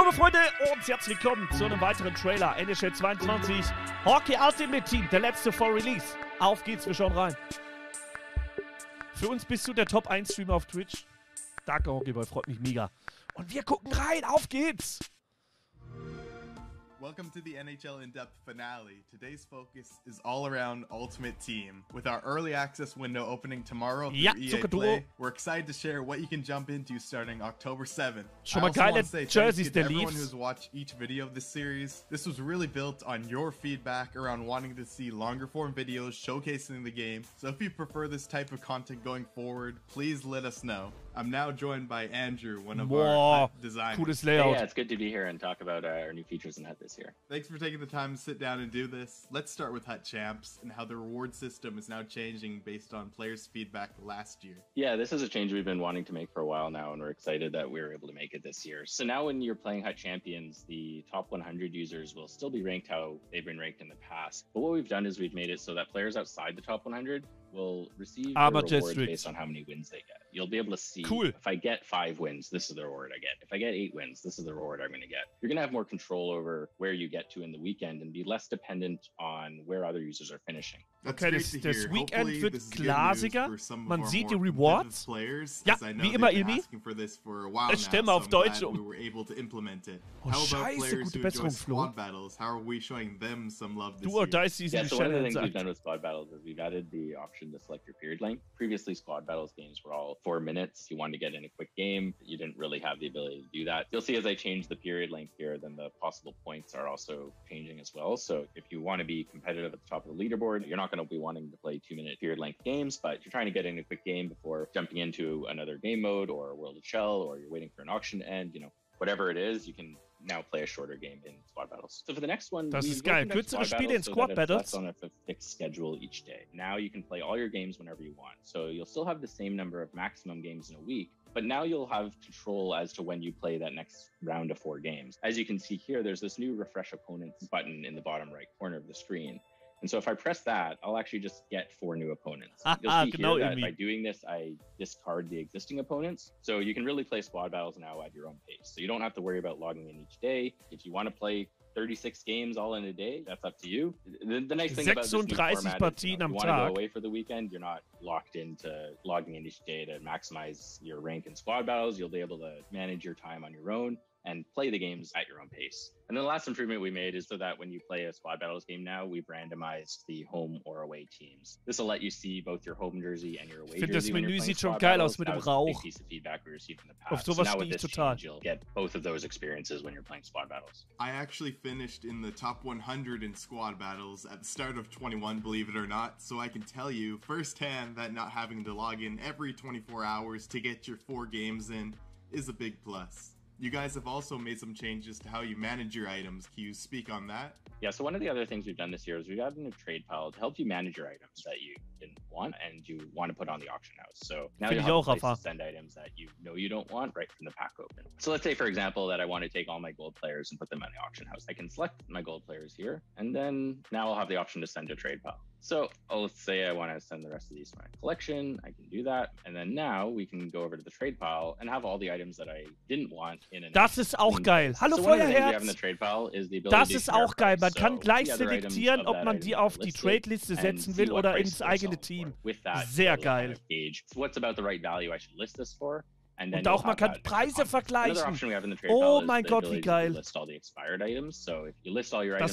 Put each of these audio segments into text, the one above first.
Hallo Freunde und herzlich willkommen zu einem weiteren Trailer. NHL 22, Hockey Ultimate Team, der letzte vor Release. Auf geht's, wir schauen rein. Für uns bist du der Top 1 Streamer auf Twitch. Danke Hockeyboy, freut mich mega. Und wir gucken rein, auf geht's! Welcome to the NHL In-Depth finale. Today's focus is all around Ultimate Team. With our early access window opening tomorrow through EA Play, we're excited to share what you can jump into starting October 7th. Schon mal geile Jerseys der everyone Leafs. who's watched each video of this series. This was really built on your feedback around wanting to see longer form videos showcasing the game. So if you prefer this type of content going forward, please let us know. I'm now joined by Andrew, one of our designers. Cooles Layout. Yeah, it's good to be here and talk about our new features in HUT this year. Thanks for taking the time to sit down and do this. Let's start with HUT Champs and how the reward system is now changing based on players' feedback last year. Yeah, this is a change we've been wanting to make for a while now, and we're excited that we were able to make it this year. So now when you're playing HUT Champions, the top 100 users will still be ranked how they've been ranked in the past. But what we've done is we've made it so that players outside the top 100 will receive rewards based on how many wins they get. You'll be able to see, if I get 5 wins, this is the reward I get. If I get 8 wins, this is the reward I'm going to get. You're going to have more control over where you get to in the weekend and be less dependent on where other users are finishing. Okay, das Weekend wird glasiger. Man sieht die Rewards. Ja, wie immer, Ilmi. Stell mal auf Deutsch um. Oh, scheiße, gute Besserung, Flo. Du or die season. Yeah, so one of the things we've done with squad battles is we've added the option to select your period length. Previously, squad battles games were all 4 minutes. You wanted to get in a quick game. You didn't really have the ability to do that. You'll see as I change the period length here, then the possible points are also changing as well. So if you want to be competitive at the top of the leaderboard, you're not going to be wanting to play 2-minute period length games, but you're trying to get in a quick game before jumping into another game mode or World of Shell, or you're waiting for an auction to end, you know, whatever it is, you can now play a shorter game in squad battles. So for the next one, das ist geil. Kürzere Spiele in Squad Battles. On a fixed schedule each day. Now you can play all your games whenever you want. So you'll still have the same number of maximum games in a week, but now you'll have control as to when you play that next round of 4 games. As you can see here, there's this new refresh opponents button in the bottom right corner of the screen. And so if I press that, I'll actually just get 4 new opponents. You'll see here that by doing this, I discard the existing opponents. So you can really play squad battles now at your own pace. So you don't have to worry about logging in each day. If you want to play 36 games all in a day, that's up to you. The nice thing about this new format is, you want to go away for the weekend, you're not locked into logging in each day to maximize your rank in squad battles. You'll be able to manage your time on your own and play the games at your own pace. And then the last improvement we made is so that when you play a squad battles game now, we've randomized the home or away teams. This will let you see both your home jersey and your away jersey. Das Menü sieht schon geil aus mit dem Rauch. Auf sowas stehe ich total. You'll get both of those experiences when you're playing squad battles. I actually finished in the top 100 in squad battles at the start of 21, believe it or not, so I can tell you firsthand that not having to log in every 24 hours to get your 4 games in is a big plus. You guys have also made some changes to how you manage your items. Can you speak on that? Yeah, so one of the other things we've done this year is we've added a new trade pile to help you manage your items that you didn't want and you want to put on the auction house. So now you have a place to send items that you know you don't want right from the pack open. So let's say, for example, that I want to take all my gold players and put them on the auction house. I can select my gold players here, and then now I'll have the option to send a trade pile. So let's say I want to send the rest of these to my collection. I can do that. And then now we can go over to the trade pile and have all the items that I didn't want in a Das ist auch geil. Hallo Feuerherz. Das ist auch geil. Man kann gleich selektieren, ob man die auf die Trade-Liste setzen will oder ins eigene Team. Sehr geil. Und auch man kann Preise vergleichen. Oh mein Gott, wie geil. Das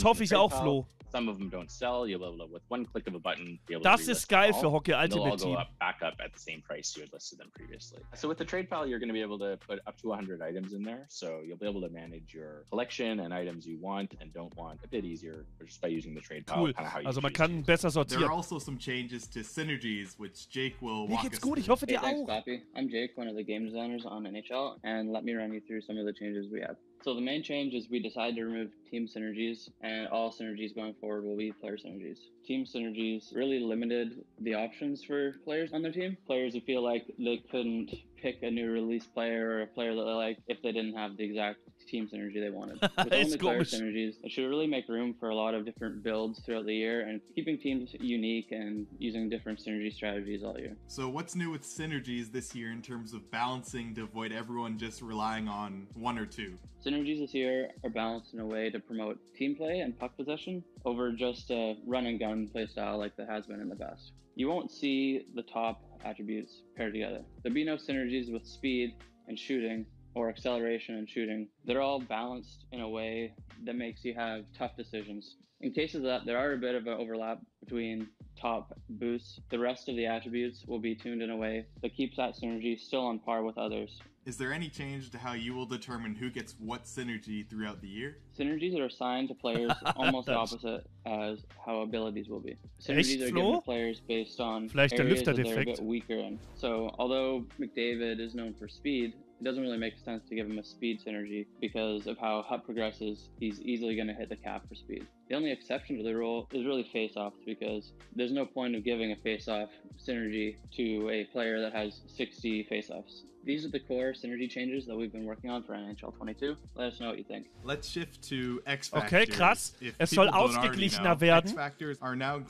hoffe ich auch, Flo. Some of them don't sell. You'll be able to, with one click of a button, be able to das ist geil für Hockey Ultimate Team. Back up at the same price you had listed them previously. So with the trade pile, you're going to be able to put up to 100 items in there. So you'll be able to manage your collection and items you want and don't want a bit easier just by using the trade pile. Cool. Also man kann besser sortieren. There are also some changes to SYNERGIES, which Jake will walk us through. Mir geht's gut, ich hoffe dir auch. I'm Jake, one of the game designers on NHL, and let me run you through some of the changes we have. So the main change is we decided to remove team synergies, and all synergies going forward will be player synergies. Team synergies really limited the options for players on their team. Players who feel like they couldn't pick a new release player or a player that they like if they didn't have the exact team synergy they wanted. With only player synergies, it should really make room for a lot of different builds throughout the year and keeping teams unique and using different synergy strategies all year. So what's new with synergies this year in terms of balancing to avoid everyone just relying on one or two? Synergies this year are balanced in a way to promote team play and puck possession over just a run and gun play style like there has been in the past. You won't see the top attributes paired together. There'll be no synergies with speed and shooting or acceleration and shooting. They're all balanced in a way that makes you have tough decisions. In cases that there are a bit of an overlap between top boosts, the rest of the attributes will be tuned in a way that keeps that synergy still on par with others. Is there any change to how you will determine who gets what synergy throughout the year? Synergies are assigned to players almost opposite as how abilities will be. Synergies are given to players based on areas that they're a bit weaker in. So although McDavid is known for speed, it doesn't really make sense to give him a speed synergy because of how Hut progresses. He's easily going to hit the cap for speed. The only exception to the rule is really face-offs because there's no point of giving a face-off synergy to a player that has 60 face-offs. These are the core synergy changes that we've been working on for NHL 22. Let us know what you think. Let's shift to X-Factors. Okay, krass. Es soll ausgeglichener werden,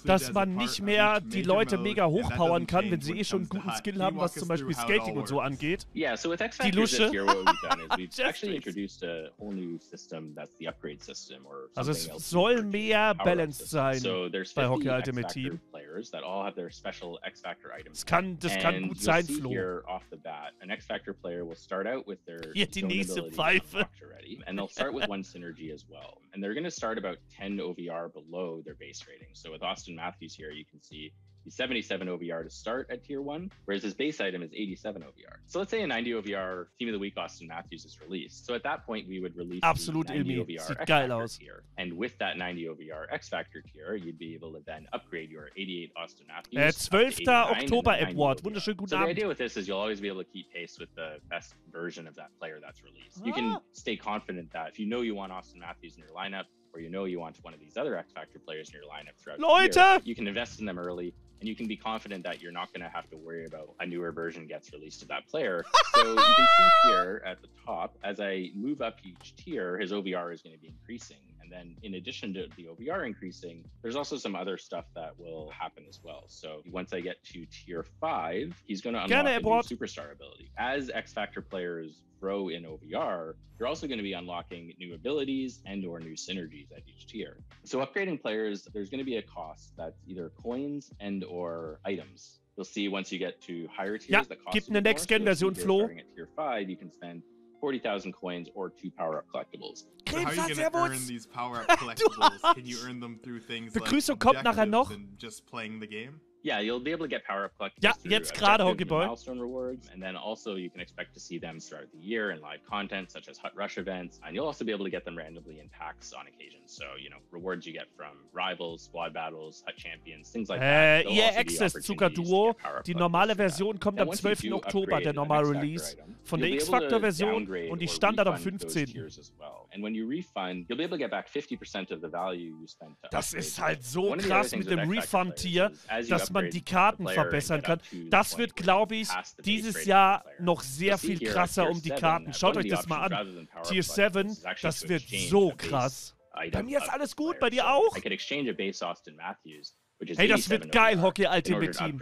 dass man nicht mehr die Leute mega hochpowern kann, wenn sie eh schon einen guten Skill haben, was zum Beispiel Skating und so angeht. Yeah, so with X-Factors this year, what we've done is we've actually introduced a whole new system that's the upgrade system or Also es soll mehr balanced sein so there's bei 50 Hockey Ultimate Team. Players that all have their special X-Factor items. Das kann gut sein, Flo. Here off the bat, an X-Factor player will start out with their Hier die nächste Pfeife. Already, and they'll start with one synergy as well. And they're going to start about 10 OVR below their base rating. So with Austin Matthews here, you can see he's 77 OVR to start at tier 1, whereas his base item is 87 OVR. So let's say a 90 OVR Team of the Week Austin Matthews is released. So at that point, we would release Absolut the 90 Ilmi. OVR Sieht X geil Factor aus. tier. And with that 90 OVR X Factor tier, you'd be able to then upgrade your 88 Austin Matthews. 12. Oktober Edward. Wunderschönen guten So the Abend. idea with this is you'll always be able to keep pace with the best version of that player that's released. You can stay confident that if you know you want Austin Matthews in your lineup, or you know you want one of these other X Factor players in your lineup throughout the year, you can invest in them early, and you can be confident that you're not going to have to worry about a newer version gets released of that player. So you can see here at the top, as I move up each tier, his OVR is going to be increasing. And then in addition to the OVR increasing, there's also some other stuff that will happen as well. So once I get to tier 5, he's going to unlock a new superstar ability. As X Factor players grow in OVR, you're also going to be unlocking new abilities and or new synergies at each tier. So upgrading players, there's going to be a cost that's either coins and or items. You'll see once you get to higher tiers that cost gibt eine Next-Gen-Version, Flo. Starting at tier 5, you can spend 40,000 coins or 2 power-up collectibles. So how are you going to earn these power-up collectibles? Can you earn them through things Begrüßung like kommt nachher noch. and just playing the game? Yeah, you'll be able to get power-up collectibles Ja, through jetzt gerade, objectives and Hockeyboy. milestone rewards, and then also you can expect to see them throughout the year in live content such as Hut Rush events, and you'll also be able to get them randomly in packs on occasion. So, you know, rewards you get from rivals, squad battles, Hut champions, things like that. Ihr Access Zucker Duo, die normale Version kommt am 12. Oktober, der normale Release von der X-Factor-Version und die Standard am 15. And when you refund, you'll be able to get back 50% of the value you spent to Das ist halt so krass mit dem Refund-Tier, dass man die Karten verbessern kann. Das wird, glaube ich, dieses Jahr noch sehr viel krasser um die Karten. Schaut euch das mal an. Tier 7, das wird so krass. Bei mir ist alles gut, bei dir auch? Hey, das wird geil, Hockey Ultimate Team.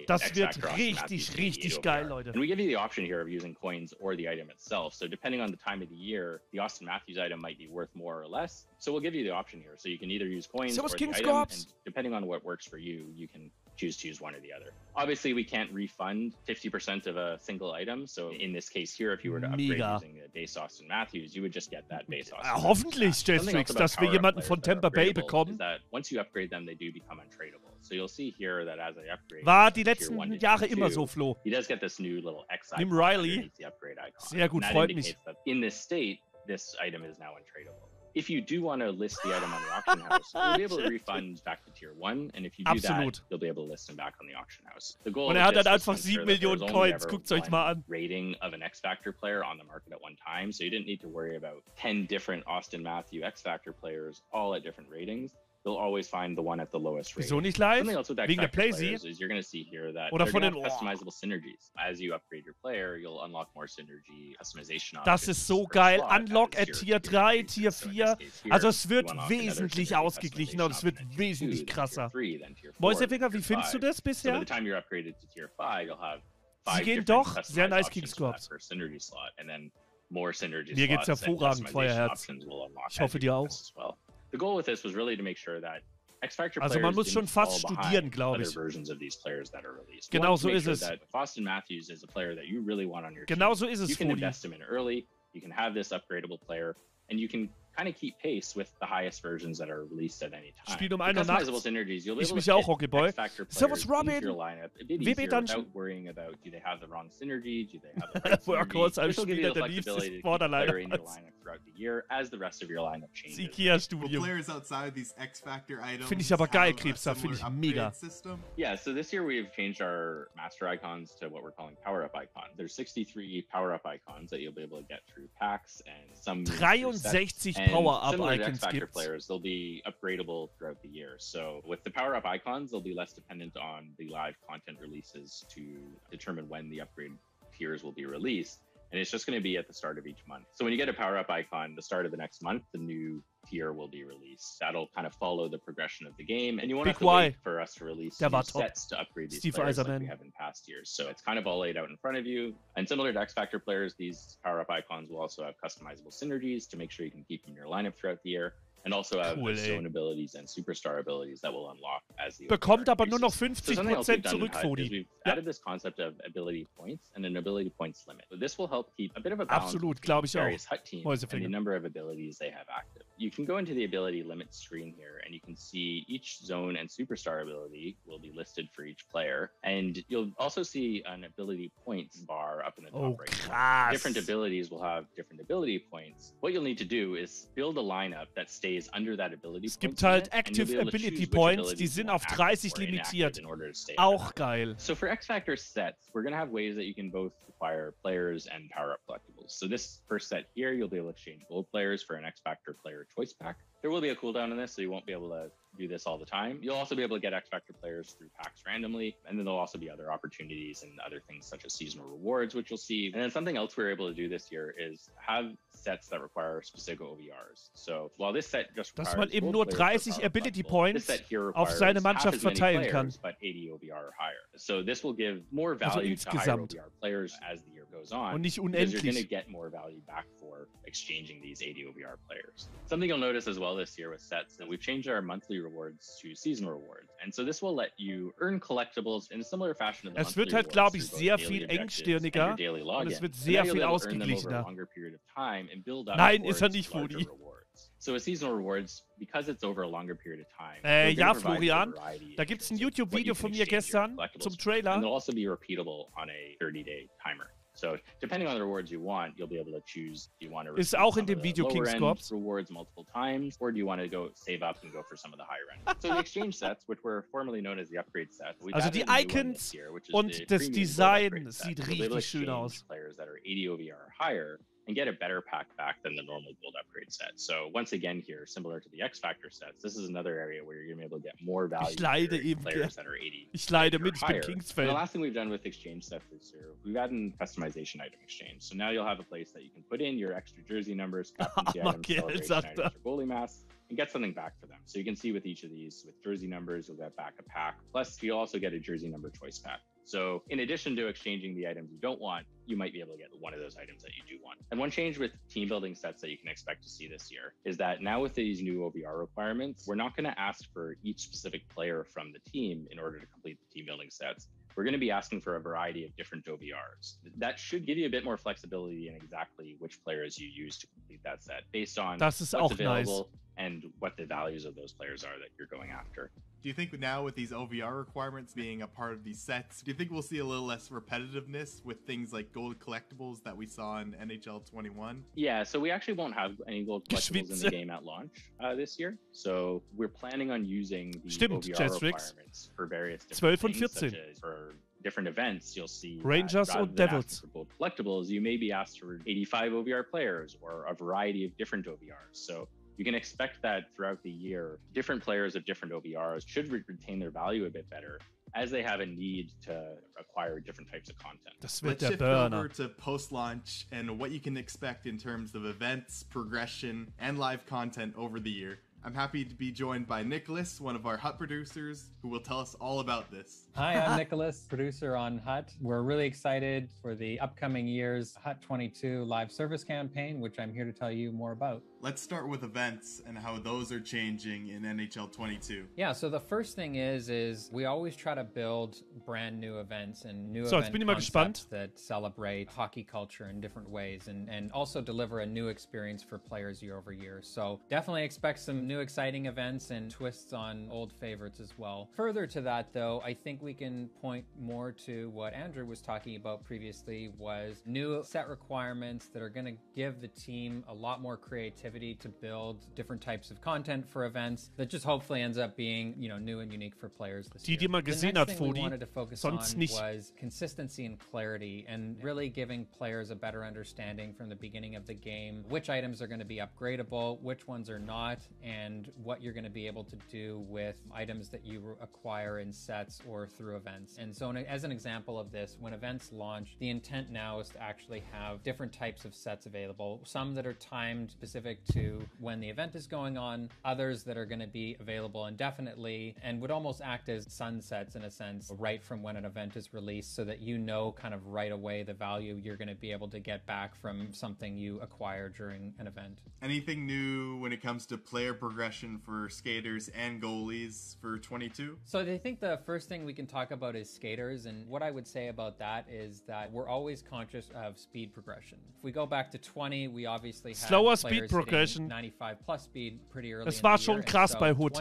Das wird richtig, richtig geil, Leute. And we give you the option here of using coins or the item itself. So depending on the time of the year, the Austin Matthews item might be worth more or less. So we'll give you the option here. So you can either use coins or the item, and depending on what works for you, you can choose to use one or the other. Obviously, we can't refund 50% of a single item. So in this case here, if you were to upgrade using the base Austin Matthews, you would just get that base Austin. Hoffentlich, Jestrix, dass wir jemanden von Tampa Bay bekommen. Once you upgrade them, they do become untradable. So you'll see here that as I upgrade, war die letzten Jahre immer so, Flo. He does get this new little X icon. Nimm Riley. The upgrade icon. Sehr gut, freut mich. In this state, this item is now untradable. If you do want to list the item on the auction house, you'll be able to refund back to tier 1, and if you do that, you'll be able to list them back on the auction house. The goal Und hat dann einfach 7 Millionen Coins, guckt's euch mal an. Rating of an X Factor player on the market at one time, so you didn't need to worry about 10 different Austin Matthews X Factor players all at different ratings. you'll always find the one at the lowest rating. Wieso nicht live? Something else with Wegen der X-Factor Playsee? players is you're going to see here that Oder they're von going den... to have customizable synergies. As you upgrade your player, you'll unlock more synergy customization Das options ist so per geil. slot Unlock as at your Tier tier 3, increases. Tier So in 4. this case here, Also es you wird unlock another wesentlich synergy ausgeglichener und es wird customization option at Tier 2, wesentlich then Tier krasser. 3, then Tier 4, Mäusefinger, then wie Tier findest du 5. das So by bisher? the time you're upgraded to Tier 5, you'll have Sie 5 gehen different doch sehr customized nice options gegen for that Squabs. first synergy slot, and then more synergy Mir geht's slots and hervorragend, customization Feuerherz. options will unlock Ich hoffe as you dir auch. progress as well. The goal with this was really to make sure that X-Factor Also players man muss didn't schon fast fall studieren, behind glaube other ich. versions of these players that are released. Genau We so wanted to ist make sure es. that Austin Matthews is a player that you really want on your Genau team. so ist es, You can Fodi. invest him in early, you can have this upgradable player, and you can kind of keep pace with the highest versions that are released at any time. Spielt um The 1 Uhr customizable nachts. synergies, you'll be Ich able mich to auch, fit Hockeyboy. X-Factor Servus, players into Robin. your lineup a bit WB easier Dungeon. without worrying about, do they have the wrong synergy, do they have the right Workhorse synergy. als This will give you Spieler the der Leafs flexibility ist to keep a player in your Borderline. lineup throughout the year as the rest of your lineup changes. Das Will IKEA-Studium. players outside of these X-Factor items Finde ich aber geil, have a Krebser. Finde similar ich mega. upgrade system? Yeah, so this year we've changed our master icons to what we're calling power-up icons. There's 63 power-up icons that you'll be able to get through packs and some 63 Power-Up similar to Icons X-Factor gibt's. players, they'll be upgradable throughout the year. So with the power-up icons, they'll be less dependent on the live content releases to determine when the upgrade tiers will be released. And it's just going to be at the start of each month. So when you get a power-up icon, the start of the next month, the new tier will be released. That'll kind of follow the progression of the game. And you won't Big have to Y. wait for us to release Der new war top. sets to upgrade these Steve players like Eiserman. we have in past years. So it's kind of all laid out in front of you. And similar to X-Factor players, these power-up icons will also have customizable synergies to make sure you can keep them in your lineup throughout the year. And also have Cool, zone abilities and superstar abilities that will unlock as the Bekommt overall aber nur noch increases. So something else we've 50% done in zurück, HUD Fodi. is we've Ja. added this concept of ability points and an ability points limit. So this will help keep a bit of a balance Absolut, between glaube ich auch. various HUD teams and the Mäusefinger. number of abilities they have active. You can go into the ability limit screen here and you can see each zone and superstar ability will be listed for each player. And you'll also see an ability points bar up in the top Oh, right. krass. Different abilities will have different ability points. What you'll need to do is build a lineup that stays under that ability Es points gibt halt limit, and you'll Active be able to Ability choose which Points, abilities die you sind want auf active 30 or inactive limitiert. in order to stay under Auch that. geil. So for X-Factor sets, we're going to have ways that you can both acquire players and power-up collectibles. So this first set here, you'll be able to exchange gold players for an X-Factor player choice pack. There will be a cooldown on this, so you won't be able to do this all the time. You'll also be able to get X-Factor players through packs randomly, and then there'll also be other opportunities and other things such as seasonal rewards, which you'll see. And then something else we were able to do this year is have sets that require specific OVRs. So while this set just Dass requires man eben gold nur players for 30 power Ability collectibles, Points this set here auf requires seine half Mannschaft as many verteilen players, kann. but 80 OVR or higher. So this will give more Also value to higher insgesamt. OVR players as the year goes on. Und nicht Because you're going to unendlich. get more value back for exchanging these 80 OVR players. Something you'll notice as well this year with sets that we've changed our monthly rewards to seasonal rewards. And so this will let you earn collectibles in a similar fashion to the Es monthly wird halt, rewards glaube ich, through both sehr daily viel objectives and engstirniger your daily und login. es wird And sehr now you'll viel be able to earn them over a ausgeglichener. longer period of time and build up Nein, ist er towards nicht, larger Fodi. rewards. So with seasonal rewards, because it's over a longer period of time, Ja, they're gonna provide you a Florian, variety da in gibt's ein terms of what you YouTube-Video can von mir exchange your gestern collectibles zum for. Trailer. And they'll also be repeatable on a 30-day timer. So depending on the rewards you want, you'll be able to choose, do you want to Ist receive auch some in dem of the Video lower King end Scorps. rewards multiple times, or do you want to go save up and go for some of the higher end? So the exchange sets, which were formerly known as the upgrade sets, we've Also added die a new one Icons this year, which is und the das premium gold Design upgrade set. sieht You'll be able to richtig schön exchange aus. players that are 80 OVR or higher and get a better pack back than the normal gold upgrade set. So once again here, similar to the X-Factor sets, this is another area where you're going to be able to get more value Ich leide for eben players gern. that are 80 Ich leide or mit, ich bin higher. Kings-Fan. And the last thing we've done with exchange sets this year, we've added customization item exchange. So now you'll have a place that you can put in your extra jersey numbers, captaincy items, Markiert, celebration sagt er. items, or goalie masks, and get something back for them. So you can see with each of these, with jersey numbers, you'll get back a pack. Plus, you'll also get a jersey number choice pack. So in addition to exchanging the items you don't want, you might be able to get one of those items that you do want. And one change with team building sets that you can expect to see this year is that now with these new OVR requirements, we're not going to ask for each specific player from the team in order to complete the team building sets. We're going to be asking for a variety of different OVRs. That should give you a bit more flexibility in exactly which players you use to complete that set based on Das ist what's auch nice. available and what the values of those players are that you're going after. Do you think now with these OVR requirements being a part of these sets, do you think we'll see a little less repetitiveness with things like gold collectibles that we saw in NHL 21? Yeah, so we actually won't have any gold collectibles in Geschwitze. the game at launch this year. So we're planning on using the Stimmt, OVR Jestrix. requirements for various 12 different von things, 14. such as for different events. You'll see Rangers that rather und than asking Devils. for gold collectibles, you may be asked for 85 OVR players or a variety of different OVRs. So You can expect that throughout the year, different players of different OBRs should retain their value a bit better as they have a need to acquire different types of content. Let's shift over to post-launch and what you can expect in terms of events, progression, and live content over the year. I'm happy to be joined by Nicholas, one of our HUT producers, who will tell us all about this. Hi, I'm Nicholas, producer on HUT. We're really excited for the upcoming year's HUT 22 live service campaign, which I'm here to tell you more about. Let's start with events and how those are changing in NHL 22. Yeah, so the first thing is we always try to build brand new events and new event concepts that celebrate hockey culture in different ways and also deliver a new experience for players year over year. So definitely expect some new exciting events and twists on old favorites as well. Further to that though, I think we can point more to what Andrew was talking about previously, was new set requirements that are going to give the team a lot more creativity to build different types of content for events that just hopefully ends up being, you know, new and unique for players this year. Die man gesehen the hat, next thing we Fodi, wanted to focus on was consistency and clarity, and really giving players a better understanding from the beginning of the game which items are going to be upgradable, which ones are not, and what you're going to be able to do with items that you acquire in sets or through events. And so as an example of this, when events launch, the intent now is to actually have different types of sets available, some that are timed specific to when the event is going on, others that are going to be available indefinitely and would almost act as sunsets in a sense right from when an event is released, so that you know kind of right away the value you're going to be able to get back from something you acquire during an event. Anything new when it comes to player progression for skaters and goalies for 22? So I think the first thing we can talk about is skaters, and what I would say about that is that we're always conscious of speed progression. If we go back to 20, we obviously had slower speed progression. 95 plus speed pretty early. Es war schon krass bei HUT.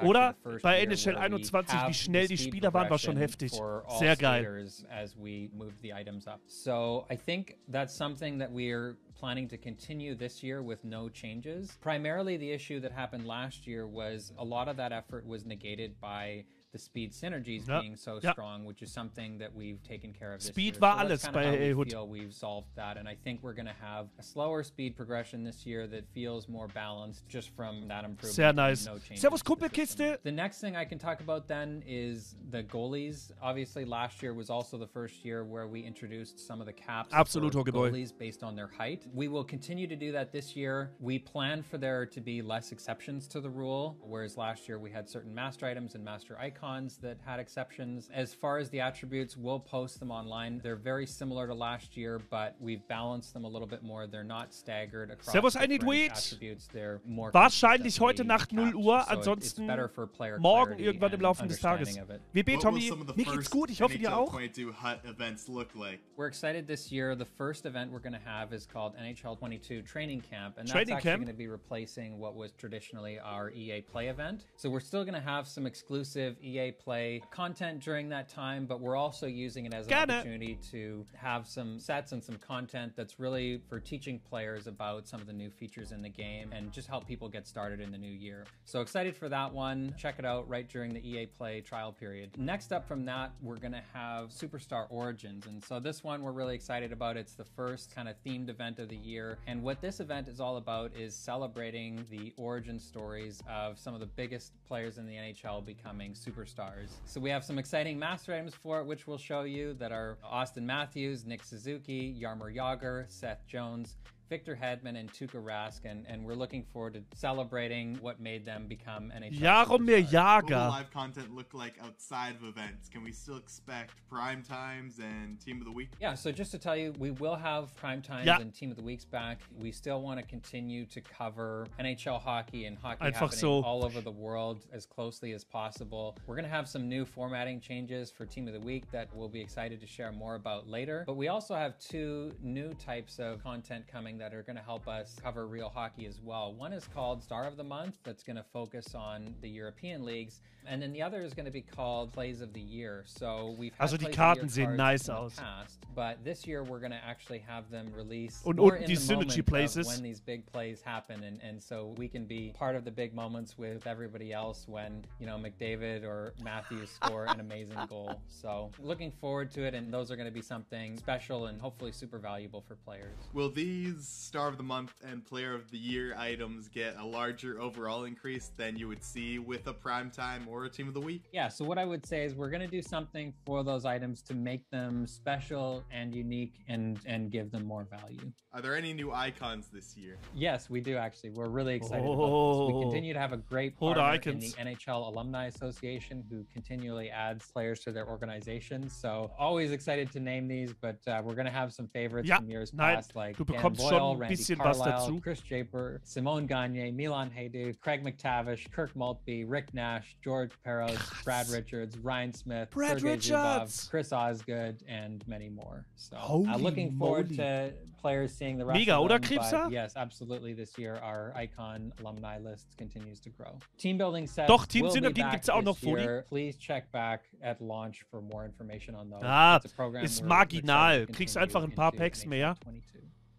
Oder bei NHL 21, wie schnell die Spieler waren, war schon heftig. Sehr geil. As we move the items up. So I think that's something that we're planning to continue this year with no changes. Primarily the issue that happened last year was a lot of that effort was negated by the speed synergies being so strong, which is something that we've taken care of this year. Speed war so alles bei HUT. HUT. We've solved that, and I think we're going to have a slower speed progression this year that feels more balanced just from that improvement. Sehr nice. No changes. Servus Kumpelkiste. The next thing I can talk about then is the goalies. Obviously last year was also the first year where we introduced some of the caps Absolut for Hockeyboy. goalies based on their height. We will continue to do that this year. We plan for there to be less exceptions to the rule, whereas last year we had certain master items and master icons that had exceptions. As far as the attributes, we'll post them online. They're very similar to last year, but we've balanced them a little bit more. They're not staggered across Servus, I need different wait. attributes. They're more Wahrscheinlich heute Nacht 0 capped. Uhr, So ansonsten it's better for player morgen clarity irgendwann im and Laufe des Tages. understanding of it. WB, What Tommy, will some of the mir geht's first gut, ich hoffe dir NHL auch. 22 HUT events look like? We're excited this year. The first event we're going to have is called NHL 22 Training Camp, and that's Training actually Camp? going to be replacing what was traditionally our EA Play event. So we're still going to have some exclusive EA Play content during that time, but we're also using it as an opportunity to have some sets and some content that's really for teaching players about some of the new features in the game and just help people get started in the new year. So excited for that one. Check it out right during the EA Play trial period. Next up from that, we're going to have Superstar Origins. And so this one we're really excited about. It's the first kind of themed event of the year. And what this event is all about is celebrating the origin stories of some of the biggest players in the NHL becoming superstars. So we have some exciting master items for it, which we'll show you, that are Austin Matthews, Nick Suzuki, Jaromir Jagr, Seth Jones, Victor Hedman, and Tuukka Rask, and we're looking forward to celebrating what made them become NHL Jaromir superstars. What will Jagr. live content look like outside of events? Can we still expect prime times and team of the week? Yeah, so just to tell you, we will have prime times and Team of the Weeks back. We still want to continue to cover NHL hockey and hockey Einfach happening so. all over the world as closely as possible. We're going to have some new formatting changes for Team of the Week that we'll be excited to share more about later. But we also have two new types of content coming that are going to help us cover real hockey as well. One is called Star of the Month, that's going to focus on the European leagues. And then the other is going to be called Plays of the Year. So we've had Also die Plays Karten of the Year sehen cards nice in the aus. past, but this year we're going to actually have them released Und more unten in die the Synergy moment of Places. when these big plays happen, and so we can be part of the big moments with everybody else when, you know, McDavid or Matthews score an amazing goal. So looking forward to it, and those are going to be something special and hopefully super valuable for players. Will these Star of the Month and Player of the Year items get a larger overall increase than you would see with a Primetime or a Team of the Week? Yeah, so what I would say is we're going to do something for those items to make them special and unique and give them more value. Are there any new icons this year? Yes, we do actually. We're really excited about this. We continue to have a great partner in the NHL Alumni Association who continually adds players to their organizations. So always excited to name these, but we're going to have some favorites from years past like du Dan bekommst Boyle, schon ein Randy bisschen was Carlisle, dazu. Chris Japer, Simone Gagne, Milan Haydu, Craig McTavish, Kirk Maltby, Rick Nash, George Peros, Brad Richards, Ryan Smith, Sergei Zubov, Chris Osgood, and many more. So looking forward to players seeing the rest of them. But yes, absolutely. This year, our icon alumni list continues to grow. Team building sets Doch, Team will be Synergien back gibt's auch noch, this year. Please check back at launch for more information on those. Ist marginal. Kriegst einfach ein paar Packs mehr.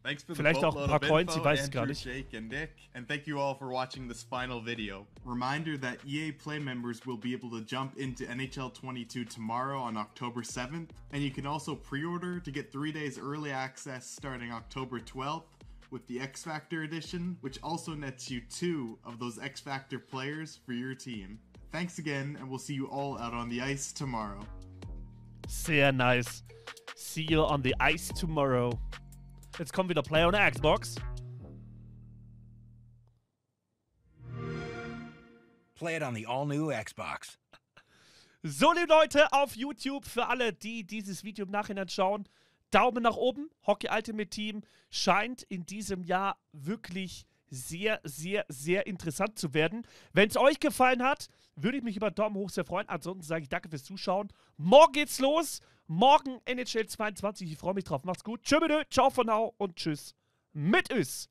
Thanks for Vielleicht auch ein paar Coins, ich weiß es gar nicht. Jake and Nick, and thank you all for watching this final video. Reminder that EA Play members will be able to jump into NHL 22 tomorrow on October 7th, and you can also pre-order to get 3 days early access starting October 12th with the X Factor edition, which also nets you 2 of those X Factor players for your team. Thanks again, and we'll see you all out on the ice tomorrow. Sehr nice. See you on the ice tomorrow. Jetzt kommt wieder Play on der Xbox. Play it on the all-new Xbox. So, liebe Leute, auf YouTube, für alle, die dieses Video im Nachhinein schauen, Daumen nach oben. Hockey Ultimate Team scheint in diesem Jahr wirklich sehr, sehr, sehr interessant zu werden. Wenn es euch gefallen hat, würde ich mich über einen Daumen hoch sehr freuen. Ansonsten sage ich danke fürs Zuschauen. Morgen geht's los. Morgen NHL 22. Ich freue mich drauf. Macht's gut. Tschö, ciao von now und tschüss. Mit Ös.